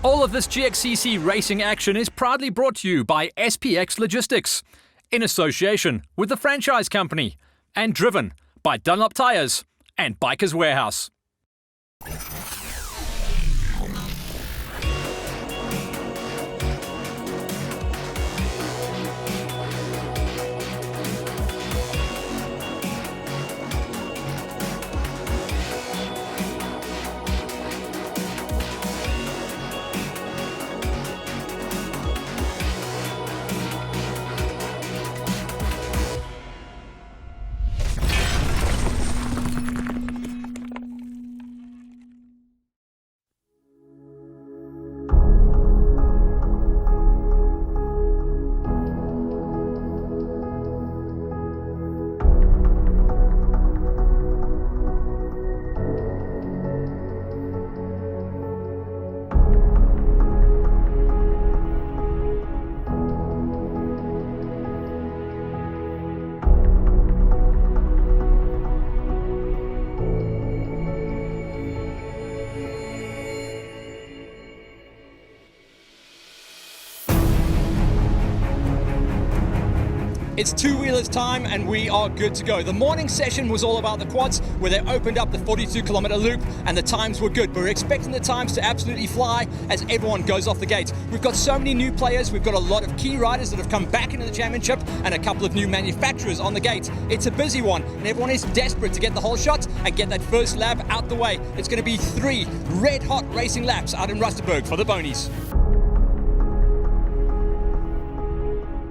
All of this GXCC racing action is proudly brought to you by SPX Logistics, in association with the franchise company, and driven by Dunlop Tires and Bikers Warehouse. It's two-wheelers time and we are good to go. The morning session was all about the quads, where they opened up the 42-kilometer loop and the times were good. We're expecting the times to absolutely fly as everyone goes off the gate. We've got so many new players, we've got a lot of key riders that have come back into the championship and a couple of new manufacturers on the gate. It's a busy one and everyone is desperate to get the whole shot and get that first lap out the way. It's going to be 3 red-hot racing laps out in Rustenburg for the Bonies.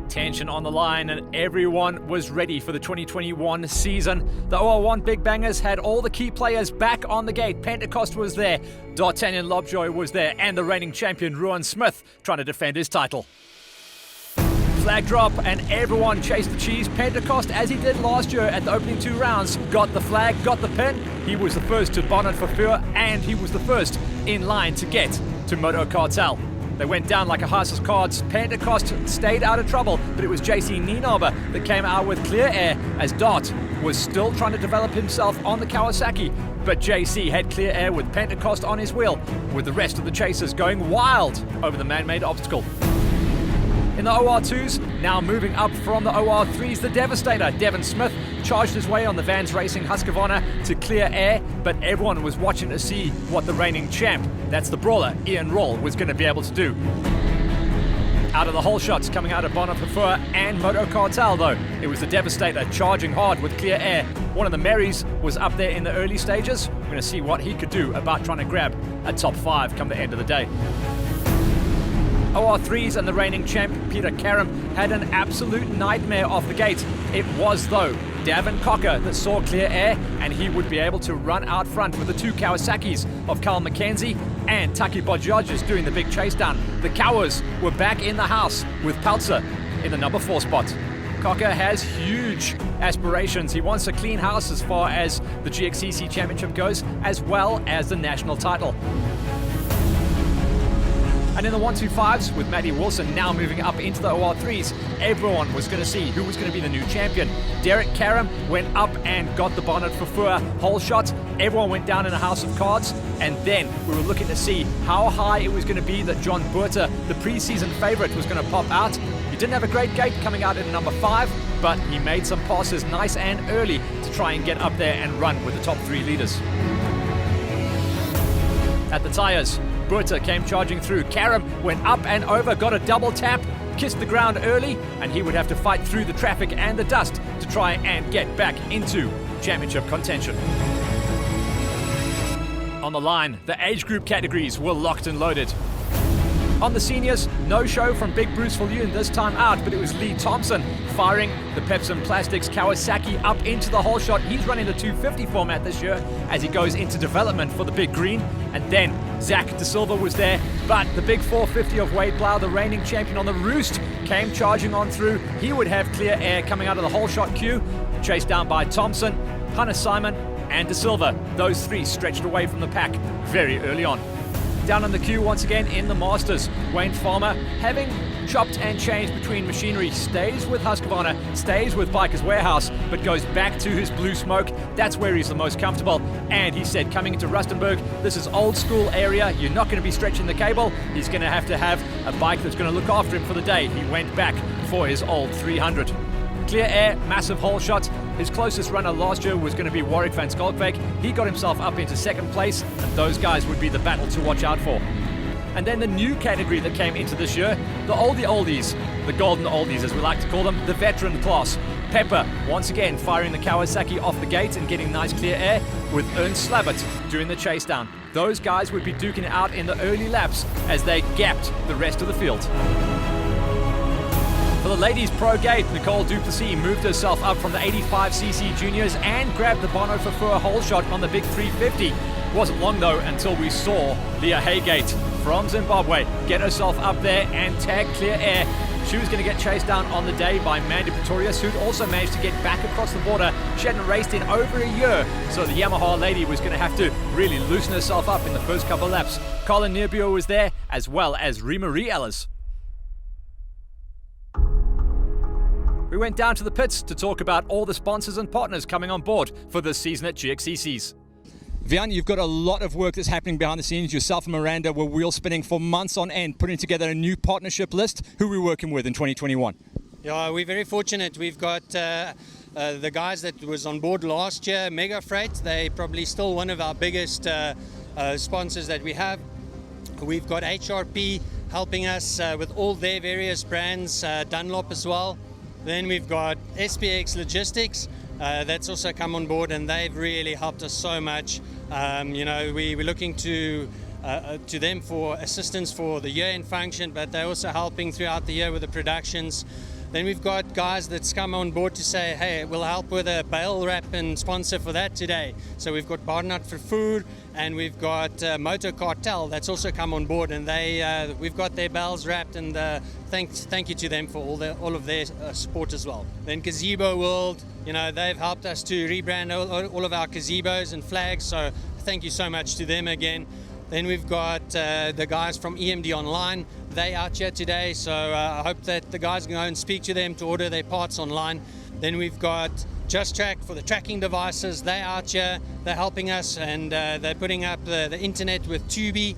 Tension on the line and everyone was ready for the 2021 season. The OR1 Big Bangers had all the key players back on the gate. Pentecost was there, D'Artagnan Lobjoy was there, and the reigning champion Ruan Smith trying to defend his title. Flag drop and everyone chased the cheese. Pentecost, as he did last year at the opening 2 rounds, got the flag, got the pin. He was the first to bonnet for Fur and he was the first in line to get to Moto Cartel. They went down like a house of cards. Pentecost stayed out of trouble, but it was JC Nienaber that came out with clear air as Dart was still trying to develop himself on the Kawasaki. But JC had clear air with Pentecost on his wheel, with the rest of the chasers going wild over the man-made obstacle. In the OR2s, now moving up from the OR3s, the Devastator, Devon Smith, charged his way on the Vans Racing Husqvarna to clear air, but everyone was watching to see what the reigning champ, that's the brawler, Ian Roll, was going to be able to do. Out of the whole shots coming out of Bonaparte and Moto Cartel though, it was the Devastator charging hard with clear air. One of the Marys was up there in the early stages. We're going to see what he could do about trying to grab a top 5 come the end of the day. OR3s and the reigning champ Peter Karam had an absolute nightmare off the gate. It was though Davin Cocker that saw clear air and he would be able to run out front with the 2 Kawasaki's of Carl McKenzie and Taki Bajaj doing the big chase down. The Cowas were back in the house with Peltzer in the number 4 spot. Cocker has huge aspirations. He wants a clean house as far as the GXCC championship goes, as well as the national title. And in the 125s, with Matty Wilson now moving up into the OR3s, everyone was going to see who was going to be the new champion. Derek Karam went up and got the bonnet for Fur whole shot. Everyone went down in a house of cards. And then we were looking to see how high it was going to be that John Burter, the preseason favorite, was going to pop out. He didn't have a great gate coming out in number 5, but he made some passes nice and early to try and get up there and run with the top 3 leaders. At the tyres, Burter came charging through. Karam went up and over, got a double tap, kissed the ground early, and he would have to fight through the traffic and the dust to try and get back into championship contention. On the line, the age group categories were locked and loaded. On the seniors, no show from Big Bruce Viljoen this time out, but it was Lee Thompson firing the Pepsi Plastics Kawasaki up into the whole shot. He's running the 250 format this year as he goes into development for the Big Green. And then Zach De Silva was there, but the Big 450 of Wade Blau, the reigning champion on the Roost, came charging on through. He would have clear air coming out of the whole shot queue, chased down by Thompson, Hannes Simon, and De Silva. Those 3 stretched away from the pack very early on. Down on the queue once again in the Masters, Wayne Farmer having chopped and changed between machinery, stays with Husqvarna, stays with Bikers Warehouse, but goes back to his Blue Smoke. That's where he's the most comfortable. And he said coming into Rustenburg, this is old school area. You're not going to be stretching the cable. He's going to have a bike that's going to look after him for the day. He went back for his old 300. Clear air, massive hole shot. His closest runner last year was going to be Warwick van Skalkbeek. He got himself up into second place, and those guys would be the battle to watch out for. And then the new category that came into this year, the oldie oldies, the golden oldies as we like to call them, the veteran class. Pepper, once again, firing the Kawasaki off the gate and getting nice clear air, with Ernst Slabbert doing the chase down. Those guys would be duking it out in the early laps as they gapped the rest of the field. For the ladies' pro gate, Nicole Duplessis moved herself up from the 85cc juniors and grabbed the Bono for a hole shot on the big 350. Wasn't long though until we saw Leah Haygate from Zimbabwe get herself up there and tag clear air. She was going to get chased down on the day by Mandy Pretorius, who'd also managed to get back across the border. She hadn't raced in over a year, so the Yamaha lady was going to have to really loosen herself up in the first couple of laps. Colin Neerbuer was there, as well as Remarie Ellis. We went down to the pits to talk about all the sponsors and partners coming on board for this season at GXCCs. Vian, you've got a lot of work that's happening behind the scenes. Yourself and Miranda were wheel spinning for months on end, putting together a new partnership list. Who are we working with in 2021? Yeah, we're very fortunate. We've got the guys that was on board last year, Mega Freight. They're probably still one of our biggest sponsors that we have. We've got HRP helping us with all their various brands, Dunlop as well. Then we've got SPX Logistics. That's also come on board, and they've really helped us so much. We're looking to them for assistance for the year-end function, but they're also helping throughout the year with the productions. Then we've got guys that's come on board to say, hey, we'll help with a bale wrap and sponsor for that today. So we've got Barnard for food, and we've got Motor Cartel that's also come on board, and we've got their bales wrapped, and thank you to them for all of their support as well. Then Gazebo World, they've helped us to rebrand all of our gazebos and flags, so thank you so much to them again. Then we've got the guys from EMD Online. They out here today, so I hope that the guys can go and speak to them to order their parts online. Then we've got Just Track for the tracking devices. They're out here, they're helping us, and they're putting up the internet with Tubi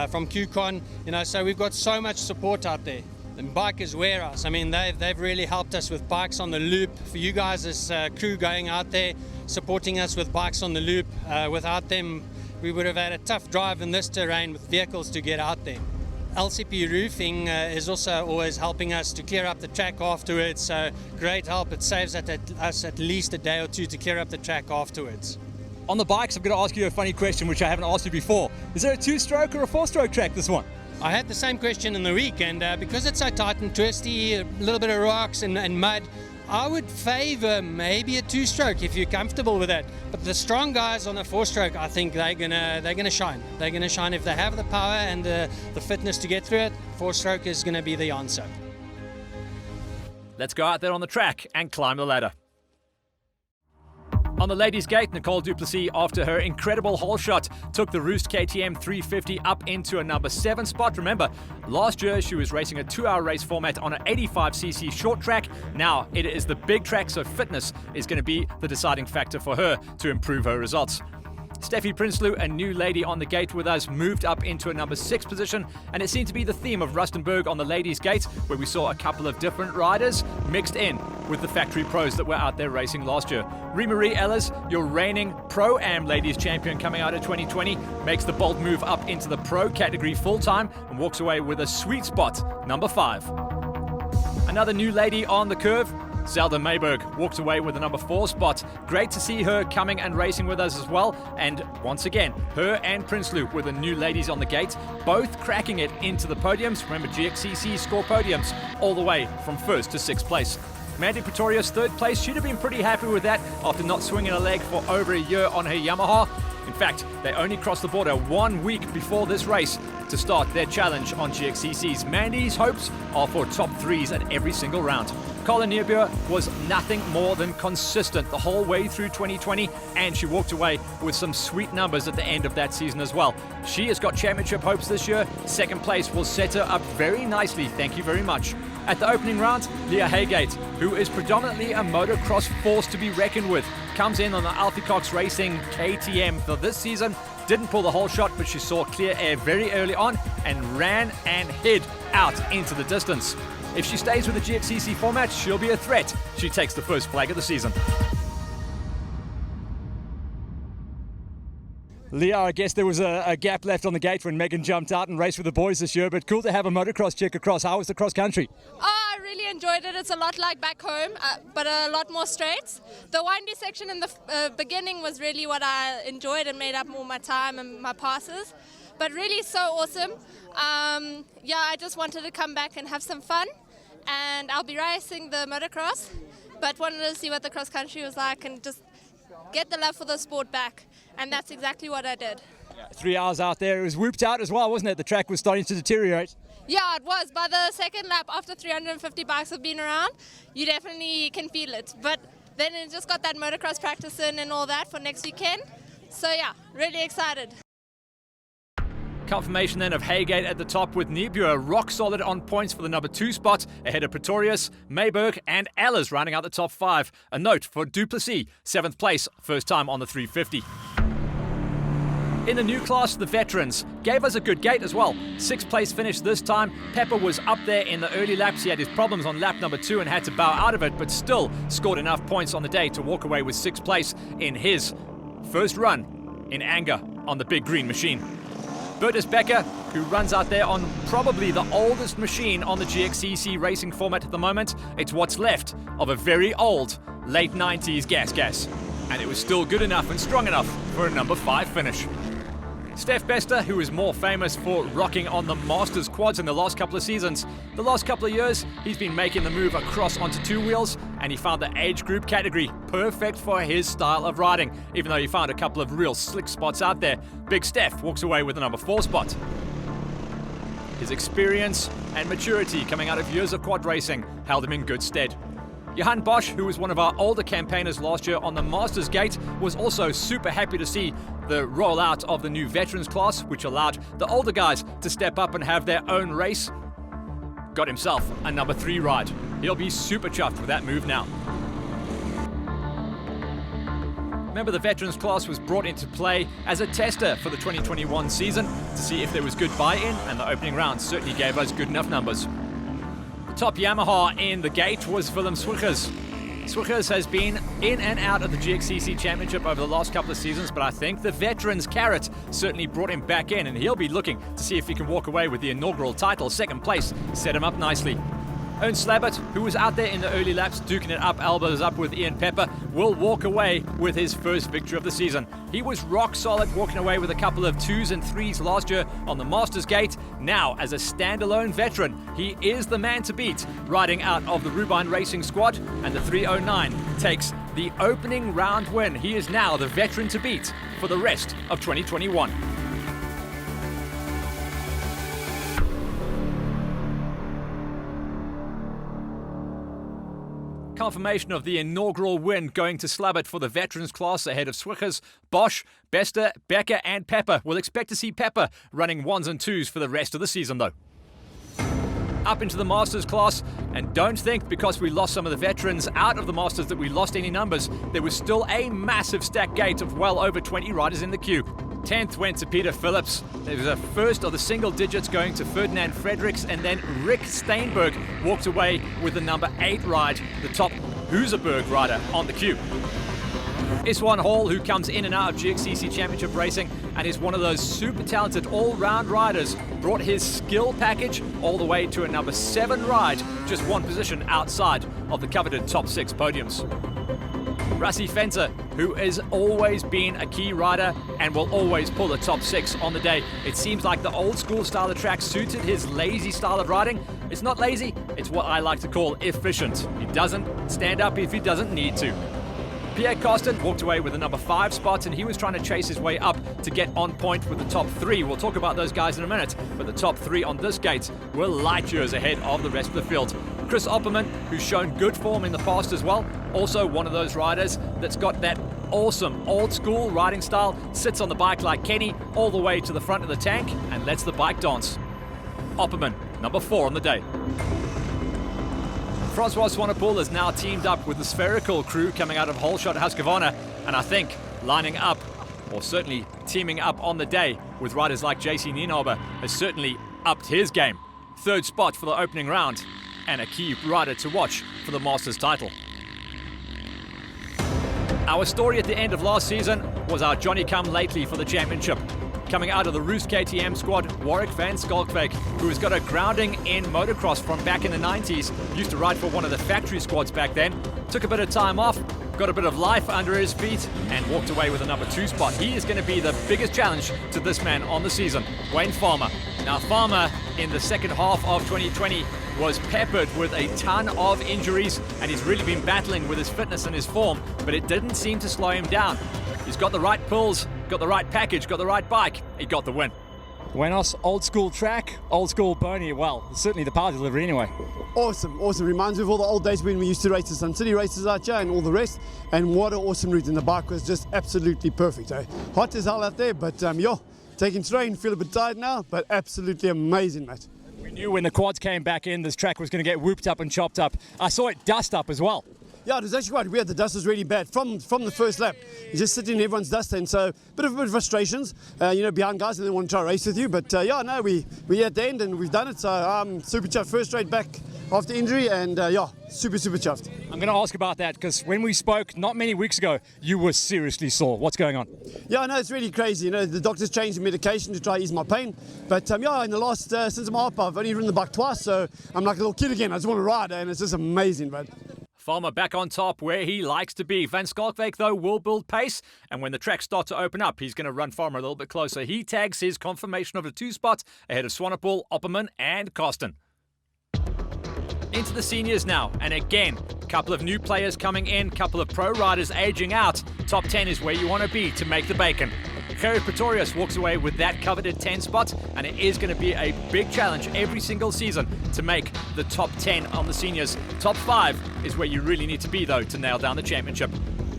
from QCon. So we've got so much support out there. And Bikers Warehouse, they've really helped us with Bikes on the Loop. For you guys as crew going out there, supporting us with Bikes on the Loop. Without them, we would have had a tough drive in this terrain with vehicles to get out there. LCP Roofing is also always helping us to clear up the track afterwards, so great help. It saves us at least a day or two to clear up the track afterwards. On the bikes, I'm going to ask you a funny question which I haven't asked you before. Is there a 2-stroke or a 4-stroke track, this one? I had the same question in the week, and because it's so tight and twisty, a little bit of rocks and mud, I would favour maybe a 2-stroke if you're comfortable with that. But the strong guys on a 4-stroke, I think they're gonna shine. They're gonna shine if they have the power and the fitness to get through it. 4-stroke is gonna be the answer. Let's go out there on the track and climb the ladder. On the ladies' gate, Nicole Duplessis, after her incredible hole shot, took the Roost KTM 350 up into a number 7 spot. Remember, last year she was racing a 2-hour race format on an 85cc short track. Now it is the big track, so fitness is going to be the deciding factor for her to improve her results. Steffi Prinsloo, a new lady on the gate with us, moved up into a number 6 position, and it seemed to be the theme of Rustenburg on the ladies' gate, where we saw a couple of different riders mixed in with the factory pros that were out there racing last year. Remarie Ellis, your reigning Pro-Am ladies champion coming out of 2020, makes the bold move up into the pro category full-time and walks away with a sweet spot, number 5. Another new lady on the curve, Zelda Mayberg, walks away with the number 4 spot. Great to see her coming and racing with us as well. And once again, her and Prinsloo were the new ladies on the gate, both cracking it into the podiums. Remember, GXCC score podiums all the way from 1st to 6th place. Mandy Pretorius, 3rd place. She'd have been pretty happy with that after not swinging a leg for over a year on her Yamaha. In fact, they only crossed the border 1 week before this race to start their challenge on GXCC's. Mandy's hopes are for top threes at every single round. Colin Neerbuer was nothing more than consistent the whole way through 2020, and she walked away with some sweet numbers at the end of that season as well. She has got championship hopes this year. Second place will set her up very nicely, thank you very much. At the opening round, Leah Haygate, who is predominantly a motocross force to be reckoned with, comes in on the Alfie Cox Racing KTM for this season. Didn't pull the whole shot, but she saw clear air very early on and ran and hid out into the distance. If she stays with the GXCC format, she'll be a threat. She takes the first flag of the season. Leah, I guess there was a gap left on the gate when Megan jumped out and raced with the boys this year, but cool to have a motocross chick across. How was the cross country? Oh, I really enjoyed it. It's a lot like back home, but a lot more straights. The windy section in the beginning was really what I enjoyed and made up more my time and my passes. But really so awesome. I just wanted to come back and have some fun, and I'll be racing the motocross, but wanted to see what the cross country was like and just get the love for the sport back, and that's exactly what I did. 3 hours out there, it was whooped out as well, wasn't it? The track was starting to deteriorate. Yeah, it was. By the second lap, after 350 bikes have been around, you definitely can feel it. But then it just got that motocross practice in and all that for next weekend. So yeah, really excited. Confirmation then of Haygate at the top, with Neerbuer rock solid on points for the number 2 spot ahead of Pretorius, Mayberg and Ellers rounding out the top 5. A note for Duplessis, 7th place, first time on the 350. In the new class, the veterans gave us a good gate as well. 6th place finish this time. Pepper was up there in the early laps. He had his problems on lap number 2 and had to bow out of it, but still scored enough points on the day to walk away with 6th place in his first run in anger on the big green machine. Bertus Becker, who runs out there on probably the oldest machine on the GXCC racing format at the moment. It's what's left of a very old late 90s gas. And it was still good enough and strong enough for a number 5 finish. Steph Bester, who is more famous for rocking on the Masters quads in the last couple of seasons. The last couple of years, he's been making the move across onto 2 wheels, and he found the age group category perfect for his style of riding, even though he found a couple of real slick spots out there. Big Steph walks away with the number 4 spot. His experience and maturity coming out of years of quad racing held him in good stead. Johan Bosch, who was one of our older campaigners last year on the Masters Gate, was also super happy to see the rollout of the new veterans class, which allowed the older guys to step up and have their own race. Got himself a number 3 ride. He'll be super chuffed with that move now. Remember, the veterans class was brought into play as a tester for the 2021 season to see if there was good buy-in, and the opening round certainly gave us good enough numbers. Top Yamaha in the gate was Willem Swiggers. Swiggers has been in and out of the GXCC Championship over the last couple of seasons, but I think the veterans carrot certainly brought him back in, and he'll be looking to see if he can walk away with the inaugural title. 2nd place set him up nicely. Ernst Slabbert, who was out there in the early laps duking it up, elbows up with Ian Pepper, will walk away with his first victory of the season. He was rock solid, walking away with a couple of 2s and 3s last year on the Masters Gate. Now, as a standalone veteran, he is the man to beat, riding out of the Rubine Racing squad, and the 309 takes the opening round win. He is now the veteran to beat for the rest of 2021. Confirmation of the inaugural win going to Slabbert for the veterans class ahead of Swiggers, Bosch, Bester, Becker and Pepper. We'll expect to see Pepper running 1s and 2s for the rest of the season though. Up into the Masters class, and don't think because we lost some of the veterans out of the Masters that we lost any numbers. There was still a massive stack gate of well over 20 riders in the queue. 10th went to Peter Phillips. There was a first of the single digits going to Ferdinand Fredericks, and then Rick Steinberg walked away with the number 8 ride, the top Huseberg rider on the queue. Iswan Hall, who comes in and out of GXCC Championship racing and is one of those super talented all-round riders, brought his skill package all the way to a number 7 ride, just 1 position outside of the coveted top 6 podiums. Rassi Fencer, who has always been a key rider and will always pull the top 6 on the day. It seems like the old school style of track suited his lazy style of riding. It's not lazy, it's what I like to call efficient. He doesn't stand up if he doesn't need to. Pierre Costin walked away with the number 5 spot, and he was trying to chase his way up to get on point with the top 3. We'll talk about those guys in a minute, but the top 3 on this gate were light years ahead of the rest of the field. Chris Opperman, who's shown good form in the past as well, also one of those riders that's got that awesome old school riding style, sits on the bike like Kenny all the way to the front of the tank and lets the bike dance. Opperman, number 4 on the day. Francois Swanepoel is now teamed up with the Spherical crew coming out of Holshot Husqvarna, and I think lining up, or certainly teaming up on the day with riders like JC Nienhaber has certainly upped his game. 3rd spot for the opening round, and a key rider to watch for the Masters title. Our story at the end of last season was our Johnny-come-lately for the championship. Coming out of the Roost KTM squad, Warwick van Schalkwyk, who has got a grounding in motocross from back in the 90s, used to ride for one of the factory squads back then, took a bit of time off, got a bit of life under his feet, and walked away with a number 2 spot. He is going to be the biggest challenge to this man on the season, Wayne Farmer. Now, Farmer, in the second half of 2020, was peppered with a ton of injuries, and he's really been battling with his fitness and his form, but it didn't seem to slow him down. He's got the right pulls, got the right package, got the right bike. He got the win. Buenos, old school track, old school pony. Well, certainly the power delivery anyway. Awesome. Reminds me of all the old days when we used to race the Sun City races out here and all the rest. And what an awesome route. And the bike was just absolutely perfect. Hot as hell out there, but taking strain, feel a bit tired now, but absolutely amazing, mate. We knew when the quads came back in, this track was going to get whooped up and chopped up. I saw it dust up as well. Yeah, it was actually quite weird. The dust was really bad from the first lap. You're just sitting in everyone's dust, and so a bit of frustrations, behind guys, and they want to try to race with you. But we're at the end and we've done it. So I'm super chuffed. First straight back after injury, and super chuffed. I'm going to ask about that because when we spoke not many weeks ago, you were seriously sore. What's going on? Yeah, no, it's really crazy. The doctor's changed the medication to try to ease my pain. But in the last since I'm up, I've only ridden the bike twice, so I'm like a little kid again. I just want to ride, and it's just amazing, man. Farmer back on top where he likes to be. Van Schalkwyk, though, will build pace, and when the tracks start to open up, he's going to run Farmer a little bit closer. He tags his confirmation of the 2 spot ahead of Swanepoel, Opperman, and Costin. Into the seniors now, and again, a couple of new players coming in, couple of pro riders aging out. Top 10 is where you want to be to make the bacon. Gerrit Pretorius walks away with that coveted 10 spot, and it is going to be a big challenge every single season to make the top 10 on the seniors. Top 5 is where you really need to be, though, to nail down the championship.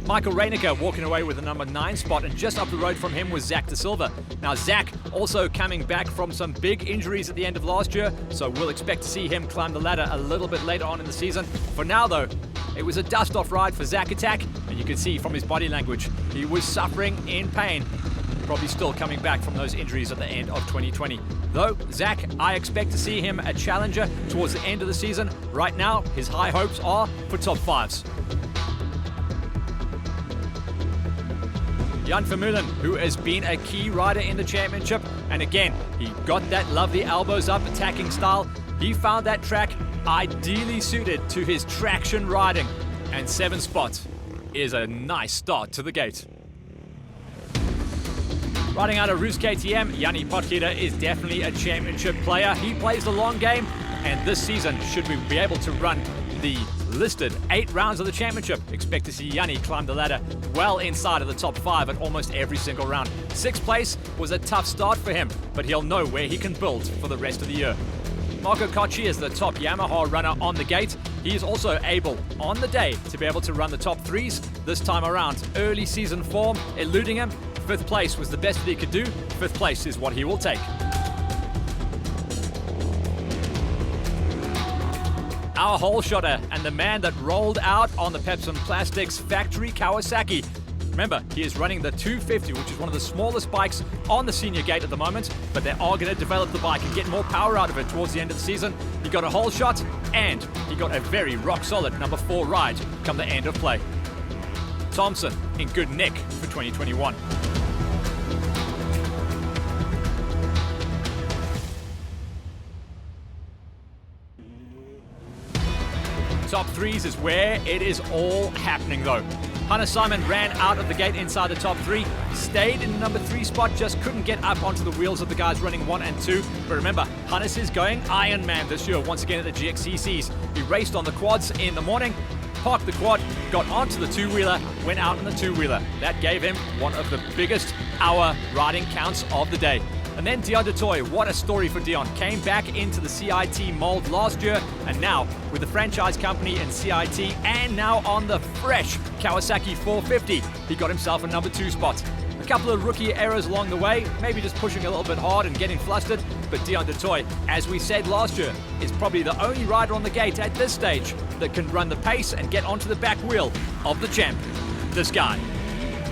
Michael Reinecker walking away with the number 9 spot, and just up the road from him was Zach De Silva. Now, Zach also coming back from some big injuries at the end of last year, so we'll expect to see him climb the ladder a little bit later on in the season. For now, though, it was a dust-off ride for Zach Attack, and you can see from his body language, he was suffering in pain. Probably still coming back from those injuries at the end of 2020. Though, Zach, I expect to see him a challenger towards the end of the season. Right now, his high hopes are for top 5s. Jan Vermeulen, who has been a key rider in the championship, and again, he got that lovely elbows up attacking style. He found that track ideally suited to his traction riding, and 7 spots is a nice start to the gate. Riding out of Roost KTM, Jannie Potgieter is definitely a championship player. He plays the long game, and this season, should we be able to run the listed 8 rounds of the championship, expect to see Jannie climb the ladder well inside of the top 5 at almost every single round. 6th place was a tough start for him, but he'll know where he can build for the rest of the year. Marco Cocci is the top Yamaha runner on the gate. He is also able, on the day, to be able to run the top 3s this time around. Early season form eluding him. 5th place was the best that he could do. 5th place is what he will take. Our hole shotter and the man that rolled out on the Pepsi Plastics factory Kawasaki. Remember, he is running the 250, which is one of the smallest bikes on the senior gate at the moment, but they are going to develop the bike and get more power out of it towards the end of the season. He got a hole shot, and he got a very rock-solid number 4 ride come the end of play. Thompson in good nick for 2021. Top 3s is where it is all happening, though. Hannes Simon ran out of the gate inside the top 3, stayed in the number 3 spot, just couldn't get up onto the wheels of the guys running 1 and 2. But remember, Hannes is going Ironman this year, once again at the GXCCs. He raced on the quads in the morning, parked the quad, got onto the two-wheeler, went out on the two-wheeler. That gave him one of the biggest hour riding counts of the day. And then Dion du Toit, what a story for Dion. Came back into the CIT mold last year, and now with the franchise company in CIT, and now on the fresh Kawasaki 450, he got himself a number 2 spot. A couple of rookie errors along the way, maybe just pushing a little bit hard and getting flustered, but Dion du Toit, as we said last year, is probably the only rider on the gate at this stage that can run the pace and get onto the back wheel of the champ. This guy,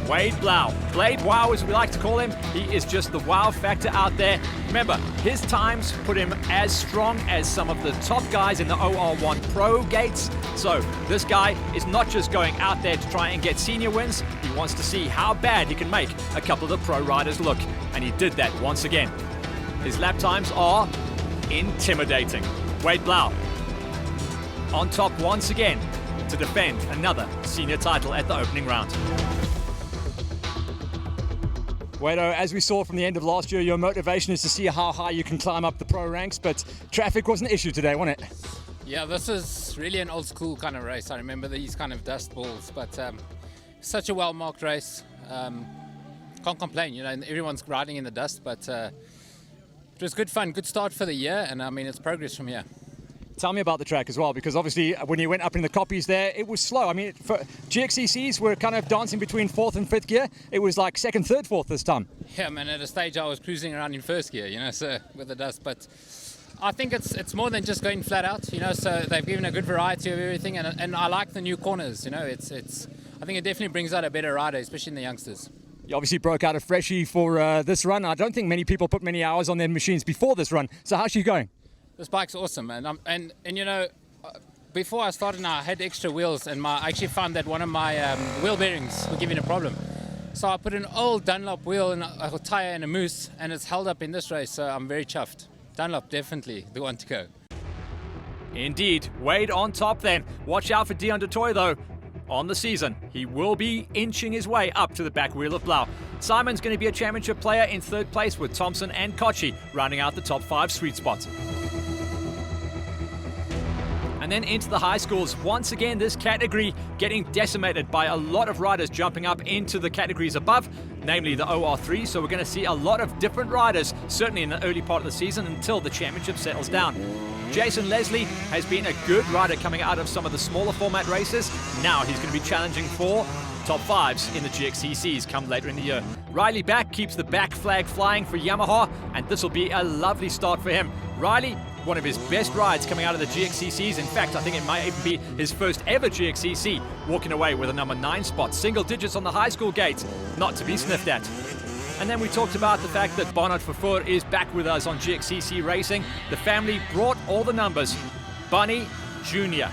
Wade Blau. Blade Wow, as we like to call him. He is just the wow factor out there. Remember, his times put him as strong as some of the top guys in the OR1 Pro gates. So this guy is not just going out there to try and get senior wins. He wants to see how bad he can make a couple of the pro riders look. And he did that once again. His lap times are intimidating. Wade Blau on top once again to defend another senior title at the opening round. Wado, as we saw from the end of last year, your motivation is to see how high you can climb up the pro ranks, but traffic was an issue today, wasn't it? Yeah, this is really an old school kind of race. I remember these kind of dust balls, but such a well-marked race. Can't complain, you know, everyone's riding in the dust, but it was good fun, good start for the year, and I mean, it's progress from here. Tell me about the track as well, because obviously when you went up in the copies there, it was slow. I mean, for GXCCs were kind of dancing between 4th and 5th gear. It was like 2nd, 3rd, 4th this time. Yeah, man, at a stage I was cruising around in 1st gear, you know, so with the dust, but I think it's more than just going flat out, you know, so they've given a good variety of everything, and I like the new corners, you know, I think it definitely brings out a better rider, especially in the youngsters. You obviously broke out a freshie for this run. I don't think many people put many hours on their machines before this run. So how's she going? This bike's awesome, man. And you know, before I started, I had extra wheels, and I actually found that one of my wheel bearings were giving a problem. So I put an old Dunlop wheel and a tire and a moose, and it's held up in this race. So I'm very chuffed. Dunlop definitely the one to go. Indeed, Wade on top then. Watch out for Dion du Toit though. On the season, he will be inching his way up to the back wheel of Blau. Simon's going to be a championship player in 3rd place with Thompson and Kochi rounding out the top 5 sweet spots. And then into the high schools. Once again, this category getting decimated by a lot of riders jumping up into the categories above, namely the OR3. So we're going to see a lot of different riders, certainly in the early part of the season until the championship settles down. Jason Leslie has been a good rider coming out of some of the smaller format races. Now he's going to be challenging for top 5s in the GXCCs come later in the year. Riley Back keeps the back flag flying for Yamaha, and this will be a lovely start for him. Riley, one of his best rides coming out of the GXCCs. In fact, I think it might even be his first ever GXCC, walking away with a number 9 spot. Single digits on the high school gate, not to be sniffed at. And then we talked about the fact that Barnard Vervoer is back with us on GXCC Racing. The family brought all the numbers. Barney Jr.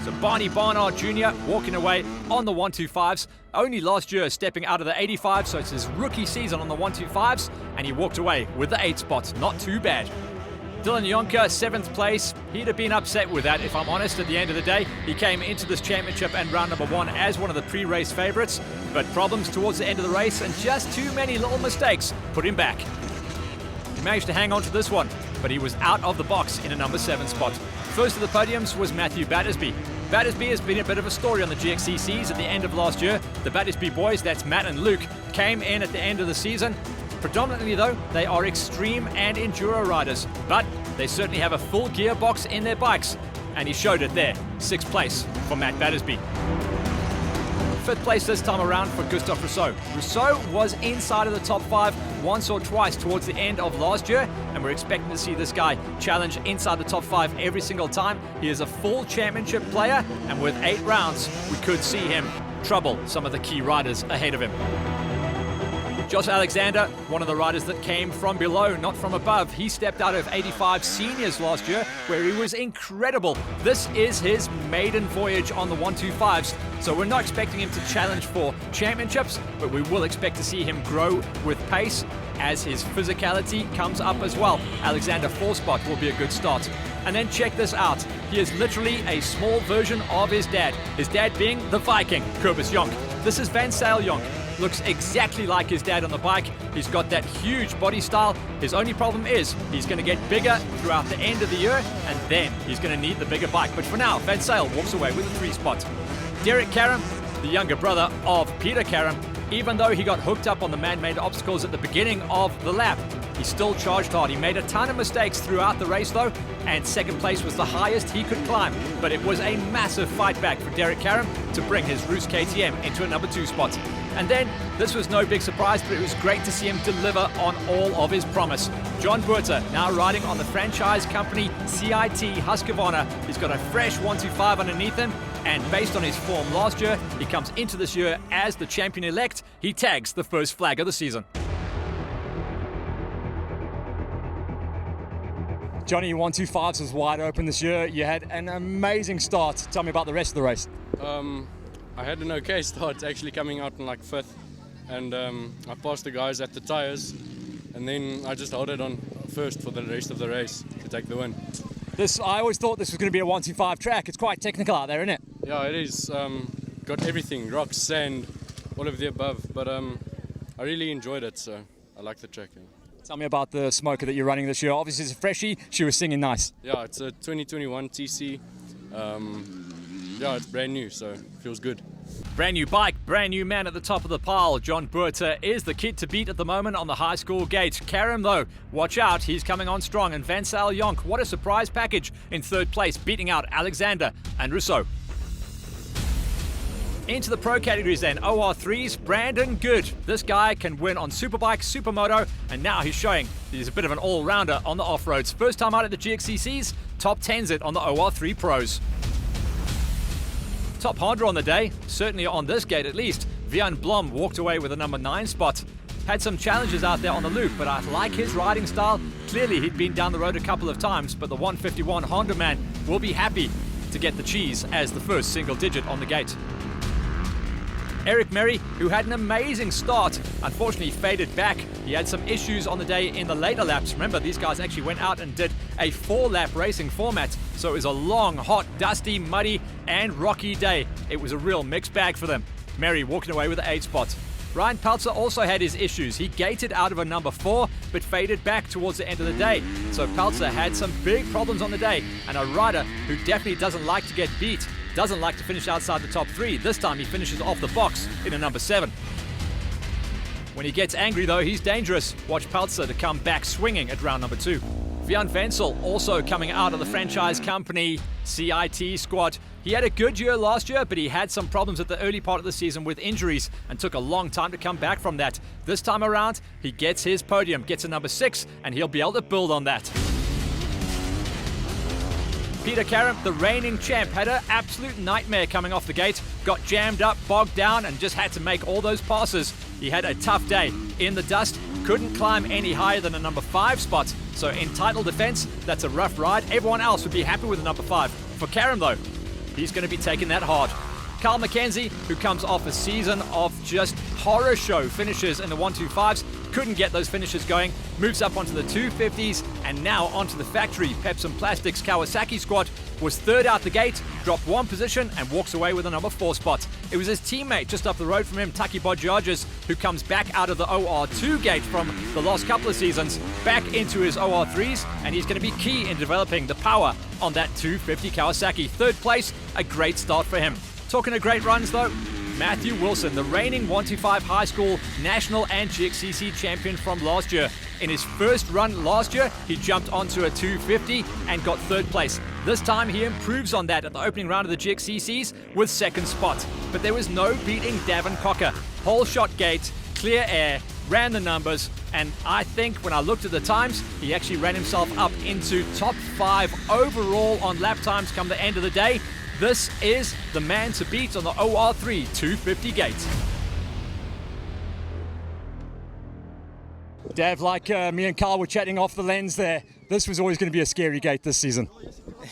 So Barney Barnard Jr. walking away on the 125s. Only last year stepping out of the 85, so it's his rookie season on the 125s, and he walked away with the 8 spots. Not too bad. Dylan Yonker, 7th place. He'd have been upset with that, if I'm honest, at the end of the day. He came into this championship and round number 1 as one of the pre-race favourites, but problems towards the end of the race and just too many little mistakes put him back. He managed to hang on to this one, but he was out of the box in a number 7 spot. First of the podiums was Matthew Battersby. Battersby has been a bit of a story on the GXCCs at the end of last year. The Battersby boys, that's Matt and Luke, came in at the end of the season. Predominantly though, they are extreme and enduro riders, but they certainly have a full gearbox in their bikes, and he showed it there. 6th place for Matt Battersby. 5th place this time around for Gustav Rousseau. Rousseau was inside of the top 5 once or twice towards the end of last year, and we're expecting to see this guy challenge inside the top 5 every single time. He is a full championship player, and with 8 rounds, we could see him trouble some of the key riders ahead of him. Josh Alexander, one of the riders that came from below, not from above. He stepped out of 85 seniors last year, where he was incredible. This is his maiden voyage on the 125s, so we're not expecting him to challenge for championships, but we will expect to see him grow with pace as his physicality comes up as well. Alexander 4 spot will be a good start. And then check this out. He is literally a small version of his dad being the Viking, Kobus Jonk. This is Van Sale Jonk. Looks exactly like his dad on the bike. He's got that huge body style. His only problem is he's going to get bigger throughout the end of the year, and then he's going to need the bigger bike. But for now, Van Sale walks away with a 3 spot. Derek Karam, the younger brother of Peter Karam, even though he got hooked up on the man-made obstacles at the beginning of the lap, he still charged hard. He made a ton of mistakes throughout the race though, and second place was the highest he could climb. But it was a massive fight back for Derek Karam to bring his Roos KTM into a number 2 spot. And then, this was no big surprise, but it was great to see him deliver on all of his promise. John Buerta, now riding on the franchise company CIT Husqvarna. He's got a fresh 125 underneath him, and based on his form last year, he comes into this year as the champion-elect. He tags the first flag of the season. Johnny, your 125s was wide open this year. You had an amazing start. Tell me about the rest of the race. I had an okay start, actually coming out in like 5th, and I passed the guys at the tyres, and then I just held it on first for the rest of the race to take the win. I always thought this was going to be a 125 track. It's quite technical out there, isn't it? Yeah, it is. Got everything, rocks, sand, all of the above, but I really enjoyed it, so I like the track. Yeah. Tell me about the smoker that you're running this year. Obviously it's a freshie. She was singing nice. Yeah, it's a 2021 TC. Yeah, it's brand new, so it feels good. Brand new bike, brand new man at the top of the pile. John Buerta is the kid to beat at the moment on the high school gate. Karam, though, watch out, he's coming on strong. And Vansal Jonk, what a surprise package in 3rd place, beating out Alexander and Rousseau. Into the pro categories then, OR3s, Brandon Good. This guy can win on Superbike, Supermoto, and now he's showing he's a bit of an all-rounder on the off-roads. First time out at the GXCCs, top 10s it on the OR3 Pros. Top Honda on the day, certainly on this gate at least. Vian Blom walked away with a number 9 spot. Had some challenges out there on the loop, but I like his riding style. Clearly he'd been down the road a couple of times, but the 151 Honda man will be happy to get the cheese as the first single digit on the gate. Eric Merry, who had an amazing start, unfortunately faded back. He had some issues on the day in the later laps. Remember, these guys actually went out and did a 4-lap racing format, so it was a long, hot, dusty, muddy, and rocky day. It was a real mixed bag for them. Merry walking away with the 8 spot. Ryan Peltzer also had his issues. He gated out of a number 4, but faded back towards the end of the day. So Peltzer had some big problems on the day, and a rider who definitely doesn't like to get beat, doesn't like to finish outside the top 3. This time he finishes off the box in a number 7. When he gets angry though, he's dangerous. Watch Peltzer to come back swinging at round number 2. Vian Vensel also coming out of the franchise company CIT squad. He had a good year last year, but he had some problems at the early part of the season with injuries and took a long time to come back from that. This time around, he gets his podium, gets a number 6, and he'll be able to build on that. Peter Karam, the reigning champ, had an absolute nightmare coming off the gate, got jammed up, bogged down, and just had to make all those passes. He had a tough day in the dust, couldn't climb any higher than a number 5 spot. So in title defense, that's a rough ride. Everyone else would be happy with a number 5. For Karam though, he's going to be taking that hard. Carl McKenzie, who comes off a season of just horror show finishes in the 125s, couldn't get those finishes going, moves up onto the 250s, and now onto the factory Peps and Plastics Kawasaki squad, was 3rd out the gate, dropped 1 position, and walks away with a number 4 spot. It was his teammate just up the road from him, Taki Bodgiarges, who comes back out of the OR2 gate from the last couple of seasons, back into his OR3s, and he's going to be key in developing the power on that 250 Kawasaki. 3rd place, a great start for him. Talking of great runs though, Matthew Wilson, the reigning 125 high school national and GXCC champion from last year. In his first run last year, he jumped onto a 250 and got 3rd place. This time he improves on that at the opening round of the GXCCs with 2nd spot. But there was no beating Davin Cocker. Whole shot gate, clear air, ran the numbers, and I think when I looked at the times, he actually ran himself up into top 5 overall on lap times come the end of the day. This is the man to beat on the OR3 250 gate. Dav, like me and Carl were chatting off the lens there, this was always going to be a scary gate this season.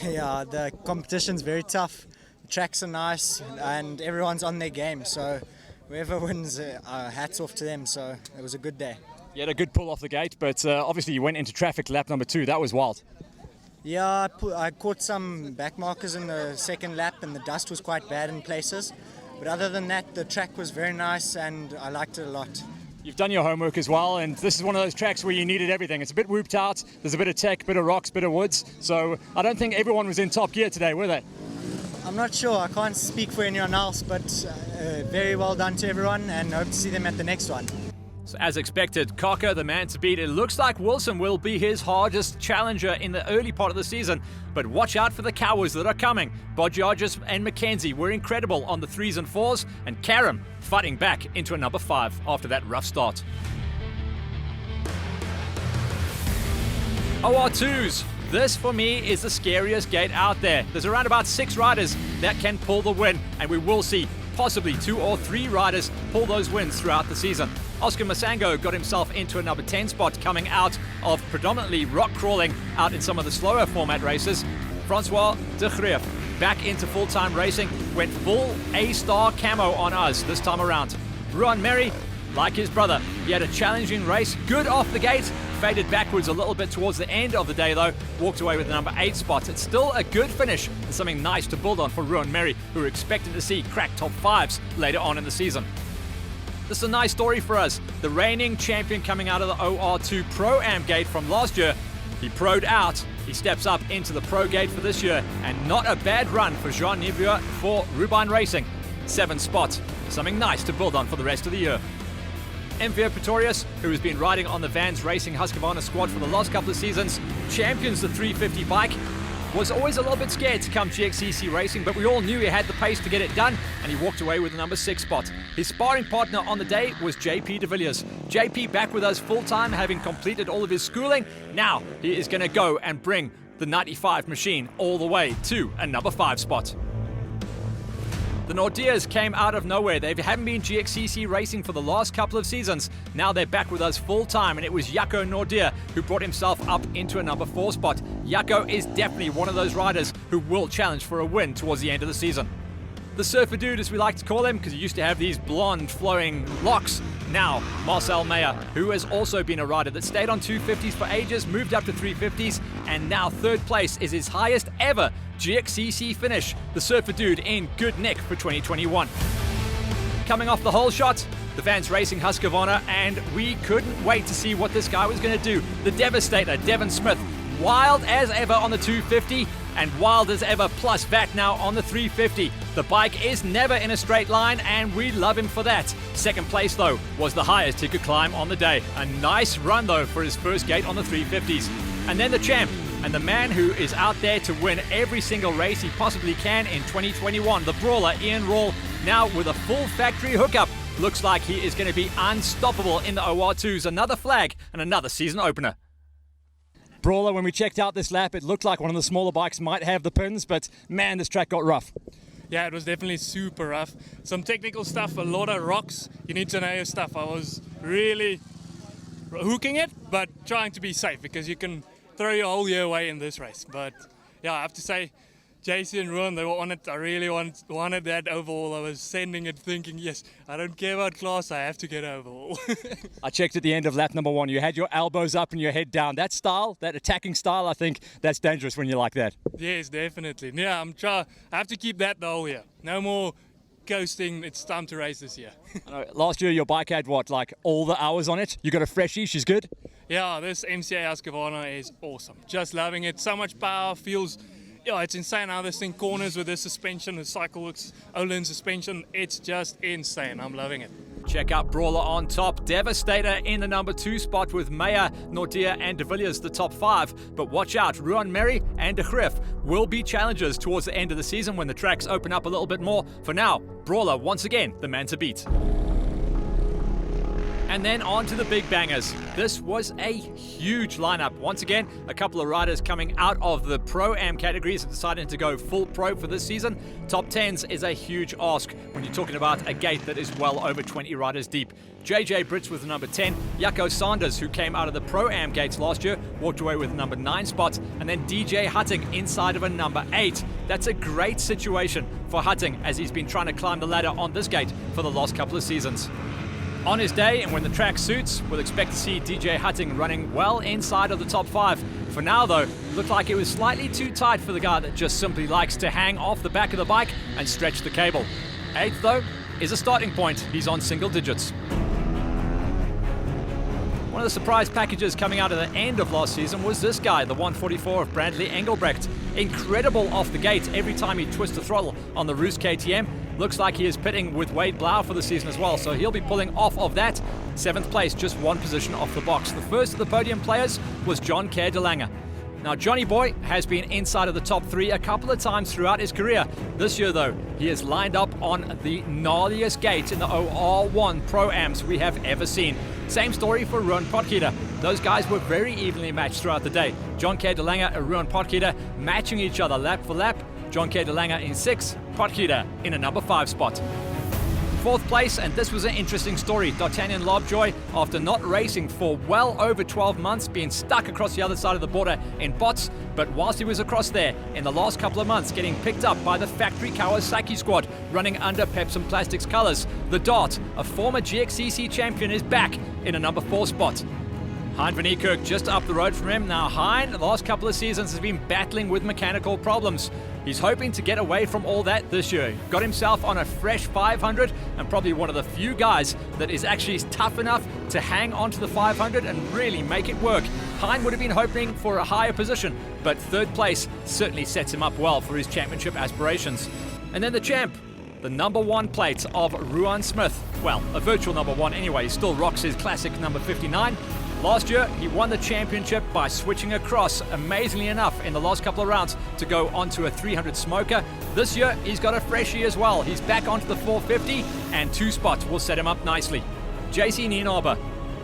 Yeah, the competition's very tough. The tracks are nice and everyone's on their game. So whoever wins, hats off to them. So it was a good day. You had a good pull off the gate, but obviously you went into traffic lap number 2. That was wild. Yeah, I caught some back markers in the 2nd lap and the dust was quite bad in places. But other than that, the track was very nice and I liked it a lot. You've done your homework as well, and this is one of those tracks where you needed everything. It's a bit whooped out, there's a bit of tech, bit of rocks, bit of woods. So I don't think everyone was in top gear today, were they? I'm not sure. I can't speak for anyone else, but very well done to everyone, and hope to see them at the next one. So as expected, Cocker, the man to beat, it looks like Wilson will be his hardest challenger in the early part of the season. But watch out for the cowards that are coming. Bodjarges and McKenzie were incredible on the 3s and 4s, and Karam fighting back into a number 5 after that rough start. OR2s. This, for me, is the scariest gate out there. There's around about 6 riders that can pull the win, and we will see possibly 2 or 3 riders pull those wins throughout the season. Oscar Masango got himself into a number 10 spot coming out of predominantly rock crawling out in some of the slower format races. Francois de Greef back into full-time racing, went full A-star camo on us this time around. Ruan Merry, like his brother, he had a challenging race, good off the gate, faded backwards a little bit towards the end of the day though, walked away with the number 8 spot. It's still a good finish and something nice to build on for Ruan Merry, who are expected to see crack top 5s later on in the season. This is a nice story for us. The reigning champion coming out of the OR2 Pro-Am gate from last year, he pro'd out, he steps up into the Pro gate for this year, and not a bad run for Jean Niebuhr for Rubine Racing. 7 spots, something nice to build on for the rest of the year. Enver Pretorius, who has been riding on the Vans Racing Husqvarna squad for the last couple of seasons, champions the 350 bike, was always a little bit scared to come GXCC racing, but we all knew he had the pace to get it done, and he walked away with the number 6 spot. His sparring partner on the day was JP de Villiers. JP back with us full-time, having completed all of his schooling. Now he is going to go and bring the 95 machine all the way to a number 5 spot. The Nordiers came out of nowhere. They haven't been GXCC racing for the last couple of seasons. Now they're back with us full time, and it was Jaco Nordier who brought himself up into a number 4 spot. Jaco is definitely one of those riders who will challenge for a win towards the end of the season. The surfer dude, as we like to call him, because he used to have these blonde flowing locks. Now, Marcel Meyer, who has also been a rider that stayed on 250s for ages, moved up to 350s, and now 3rd place is his highest ever GXCC finish. The surfer dude in good nick for 2021. Coming off the whole shot, the Vans Racing Husqvarna, and we couldn't wait to see what this guy was going to do. The Devastator, Devon Smith, wild as ever on the 250, and wild as ever plus VAT now on the 350. The bike is never in a straight line, and we love him for that. 2nd place though was the highest he could climb on the day. A nice run though for his first gate on the 350s. And then the champ, and the man who is out there to win every single race he possibly can in 2021, the brawler Ian Rawle, now with a full factory hookup. Looks like he is going to be unstoppable in the OR2s. Another flag and another season opener. Brawler, when we checked out this lap, it looked like one of the smaller bikes might have the pins, but man, this track got rough. Yeah, it was definitely super rough. Some technical stuff, a lot of rocks. You need to know your stuff. I was really hooking it, but trying to be safe, because you can throw your whole year away in this race. But yeah, I have to say, JC and Ruan, they were on it. I really wanted that overall. I was sending it thinking, yes, I don't care about class, I have to get overall. I checked at the end of lap number 1. You had your elbows up and your head down. That style, that attacking style, I think that's dangerous when you're like that. Yes, definitely. Yeah, I have to keep that the whole year. No more coasting. It's time to race this year. Last year your bike had what, like all the hours on it? You got a freshie, she's good? Yeah, this MCA Husqvarna is awesome. Just loving it. So much power, feels... Yeah, it's insane how this thing corners with this suspension, the Cycleworks Olin suspension. It's just insane. I'm loving it. Check out Brawler on top. Devastator in the number 2 spot with Meyer, Nordier and de Villiers the top 5. But watch out, Ruan Merry and de Greef will be challengers towards the end of the season when the tracks open up a little bit more. For now, Brawler once again the man to beat. And then on to the big bangers. This was a huge lineup. Once again, a couple of riders coming out of the Pro-Am categories have decided to go full pro for this season. Top 10s is a huge ask when you're talking about a gate that is well over 20 riders deep. JJ Brits with the number 10, Jaco Sanders, who came out of the Pro-Am gates last year, walked away with the number 9 spot, and then DJ Hutting inside of a number 8. That's a great situation for Hutting, as he's been trying to climb the ladder on this gate for the last couple of seasons. On his day, and when the track suits, we'll expect to see DJ Hutting running well inside of the top 5. For now though, it looked like it was slightly too tight for the guy that just simply likes to hang off the back of the bike and stretch the cable. 8th though is a starting point. He's on single digits. One of the surprise packages coming out of the end of last season was this guy, the 144 of Bradley Engelbrecht. incredible off the gate every time he twists the throttle on the Roost KTM. Looks like he is pitting with Wade Blau for the season as well, so he'll be pulling off of that. 7th place, just one position off the box. The first of the podium players was John Kerr de Lange. Now, Johnny Boy has been inside of the top 3 a couple of times throughout his career. This year, though, he is lined up on the gnarliest gate in the OR1 Pro-Ams we have ever seen. Same story for Ruan Potgieter. Those guys were very evenly matched throughout the day. John Kerr de Lange and Ruan Potgieter matching each other lap for lap. John Kerr de Lange in 6, Potgieter in a number 5 spot. 4th place, and this was an interesting story. D'Artagnan Lobjoy, after not racing for well over 12 months, being stuck across the other side of the border in Bots, but whilst he was across there in the last couple of months, getting picked up by the factory Kawasaki squad running under Pepsi Plastics colours. The Dart, a former GXCC champion, is back in a number 4 spot. Hein van Niekerk just up the road from him. Now Hein, the last couple of seasons, has been battling with mechanical problems. He's hoping to get away from all that this year. Got himself on a fresh 500 and probably one of the few guys that is actually tough enough to hang on to the 500 and really make it work. Hein would have been hoping for a higher position, but 3rd place certainly sets him up well for his championship aspirations. And then the champ, the number 1 plate of Ruan Smith. Well, a virtual number 1 anyway. He still rocks his classic number 59. Last year, he won the championship by switching across, amazingly enough, in the last couple of rounds to go onto a 300 smoker. This year, he's got a freshie as well. He's back onto the 450, and 2 spots will set him up nicely. JC Nienaber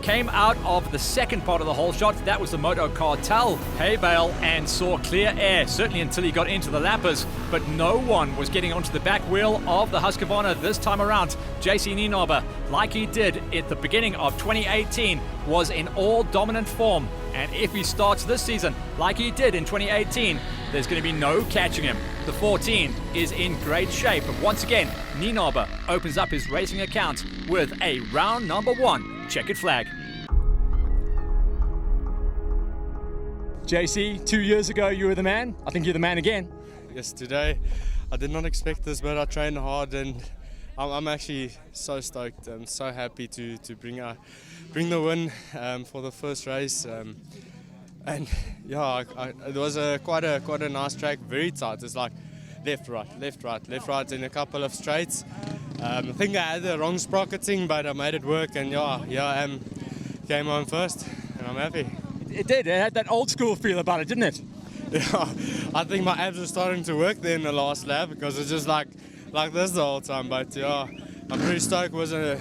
came out of the second part of the hole shot. That was the Moto Cartel hay bale and saw clear air, certainly until he got into the lappers, but no one was getting onto the back wheel of the Husqvarna this time around. JC Nienaber, like he did at the beginning of 2018, was in all dominant form, and if he starts this season like he did in 2018, there's going to be no catching him. The 14 is in great shape, and once again, Nienaber opens up his racing account with a round number 1 checkered flag. JC, 2 years ago you were the man. I think you're the man again. Yes, today I did not expect this, but I trained hard, and I'm actually so stoked. I'm so happy to bring the win for the first race. And yeah, it was quite a nice track, very tight. It's like left, right, left, right, left, right in a couple of straights. I think I had the wrong sprocketing, but I made it work, and yeah, came home first, and I'm happy. It did. It had that old school feel about it, didn't it? Yeah, I think my abs were starting to work there in the last lap because it's just like this the whole time. But yeah, I'm pretty stoked. It was a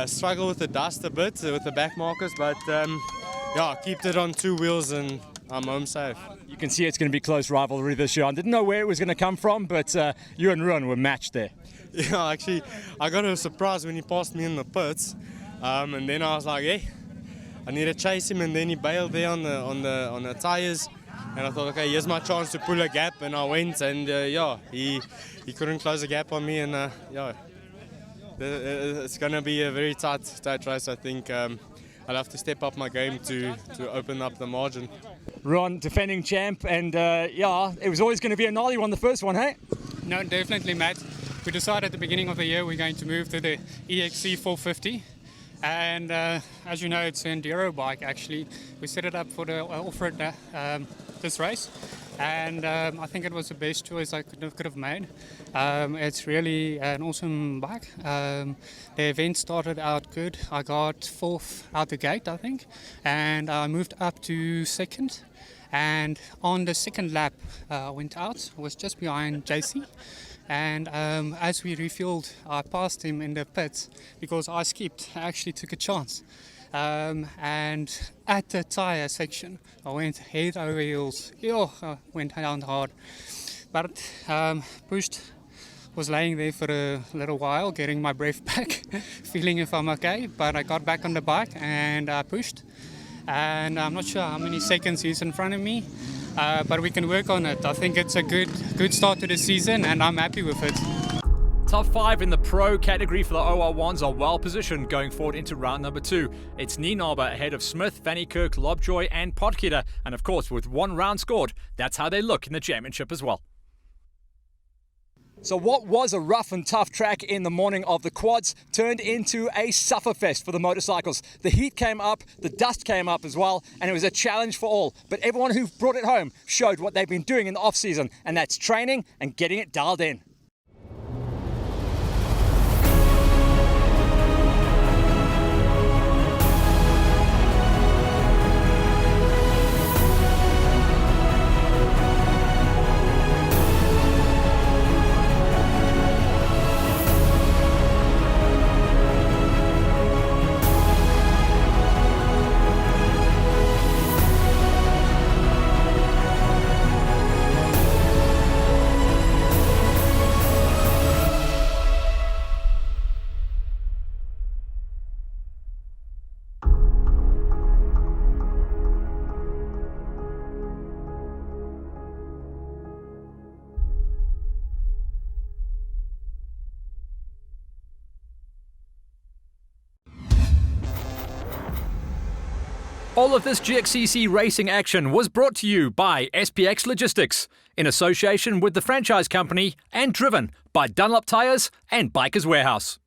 struggle with the dust a bit with the back markers, but yeah, kept it on 2 wheels and I'm home safe. You can see it's going to be close rivalry this year. I didn't know where it was going to come from, but you and Ruan were matched there. Yeah, actually, I got a surprise when he passed me in the pits, and then I was like, hey, I need to chase him, and then he bailed there on the tires, and I thought, okay, here's my chance to pull a gap, and I went, and yeah, he couldn't close the gap on me, and yeah, it's gonna be a very tight race. I think I'll have to step up my game to open up the margin. Ruan, defending champ, and yeah, it was always going to be a gnarly one, the first one, hey? No, definitely, Matt. We decided at the beginning of the year we're going to move to the EXC 450. And as you know, it's an enduro bike actually. We set it up for the off-road this race, and I think it was the best choice I could have made. It's really an awesome bike. The event started out good. I got 4th out the gate, I think, and I moved up to 2nd. And on the 2nd lap, I went out. I was just behind JC. And as we refueled, I passed him in the pits because I skipped. I actually took a chance. And at the tyre section, I went head over heels. I went down hard. But pushed, was laying there for a little while, getting my breath back, feeling if I'm okay. But I got back on the bike and I pushed. And I'm not sure how many seconds he's in front of me. But we can work on it. I think it's a good start to the season, and I'm happy with it. Top 5 in the pro category for the OR1s are well positioned going forward into round number 2. It's Nienaber ahead of Smith, van Niekerk, Lobjoy and Potgieter. And of course, with 1 round scored, that's how they look in the championship as well. So what was a rough and tough track in the morning of the quads turned into a sufferfest for the motorcycles. The heat came up, the dust came up as well, and it was a challenge for all. But everyone who brought it home showed what they've been doing in the off-season, and that's training and getting it dialed in. All of this GXCC racing action was brought to you by SPX Logistics, in association with the franchise company and driven by Dunlop Tyres and Bikers Warehouse.